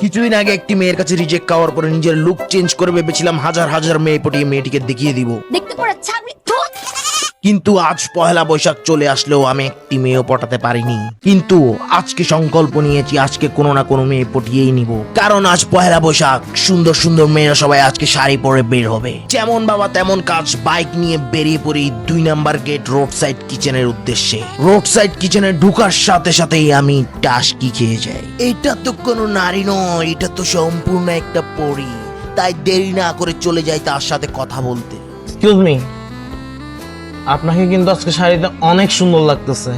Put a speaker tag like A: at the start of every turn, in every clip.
A: কিছুদিন আগে একটি মেয়ের কাছে রিজেক্ট খাওয়ার পরে নিজের লুক চেঞ্জ করে ভেবেছিলাম হাজার হাজার মেয়ে পটিয়ে মেয়েটিকে দেখিয়ে দিব,
B: দেখতে পড়া ছাবি ধুর।
A: কিন্তু আজ পহেলা বৈশাখ চলে আসলেও আমি একটি মেয়েও পটাতে পারিনি। কিন্তু আজকে সংকল্প নিয়েছি, আজকে কোনো না কোনো মেয়ে পটিয়েই নিব, কারণ আজ পহেলা বৈশাখ। সুন্দর সুন্দর মেয়েরা সবাই আজকে শাড়ি পরে বের হবে। যেমন বাবা তেমন কাজ, বাইক নিয়ে বেরিয়ে পড়ি 2 নাম্বার গেট রোড সাইড কিচেনের উদ্দেশ্যে। রোড সাইড কিচেনে ঢুকার সাথে সাথেই আমি টাসকি খেয়ে যাই। এটা তো কোনো নারী নয়, এটা তো সম্পূর্ণ একটা পরী। তাই দেরি না করে চলে যাই তার সাথে কথা বলতে।
C: এক্সকিউজ মি, আপনাকে কিন্তু আজকে শাড়িতে অনেক সুন্দর লাগতেছে।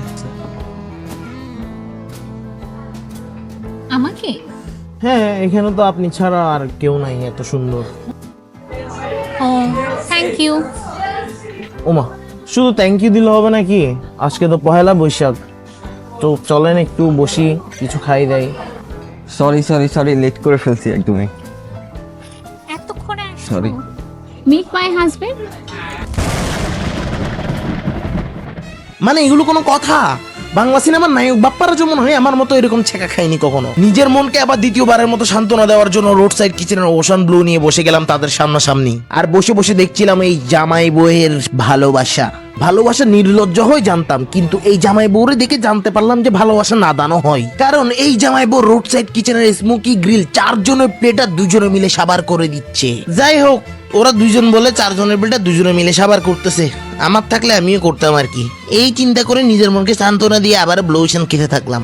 B: আমাকে
C: হ্যাঁ, এখানে তো আপনি ছাড়া আর কেউ নাই এত সুন্দর।
B: ও থ্যাংক ইউ।
C: ওমা, শুধু থ্যাংক ইউ দিলে হবে নাকি? আজকে তো পহেলা বৈশাখ, তো চলেন একটু বসি, কিছু খাই দেয়।
D: সরি লেট করে ফেলছি একদমই।
B: এতক্ষণে
D: Sorry.
B: Meet my husband.
A: মানে এগুলো কোনো কথা? বাংলা সিনেমার নায়ক বাপ্পারা যেমন হয় আমার মতো এরকম ছেঁকা খাইনি কখনো। নিজের মনকে আবার দ্বিতীয়বারের মতো সান্ত্বনা দেওয়ার জন্য রোড সাইড কিচেনের ওশান ব্লু নিয়ে বসে গেলাম তাদের সামনাসামনি। আর বসে বসে দেখছিলাম এই জামাই বউয়ের ভালোবাসা নির্লজ্জ হয়ে জানতাম, কিন্তু এই জামাই বউরে দেখে জানতে পারলাম যে ভালোবাসা নাদানো হয়। কারণ এই জামাই বউ রোড সাইড কিচেনের স্মোকি গ্রিল 4 জনের প্লেটার 2 জনে মিলে সাবার করে দিচ্ছে। যাই হোক, ওরা 2 জন বলে 4 জনের প্লেটার 2 জনে মিলে সাবার করতেছে। আমার থাকলে আমিও করতাম আর কি। এই চিন্তা করে নিজের মনকে সান্ত্বনা দিয়ে আবার ব্লোশন খেতে থাকলাম।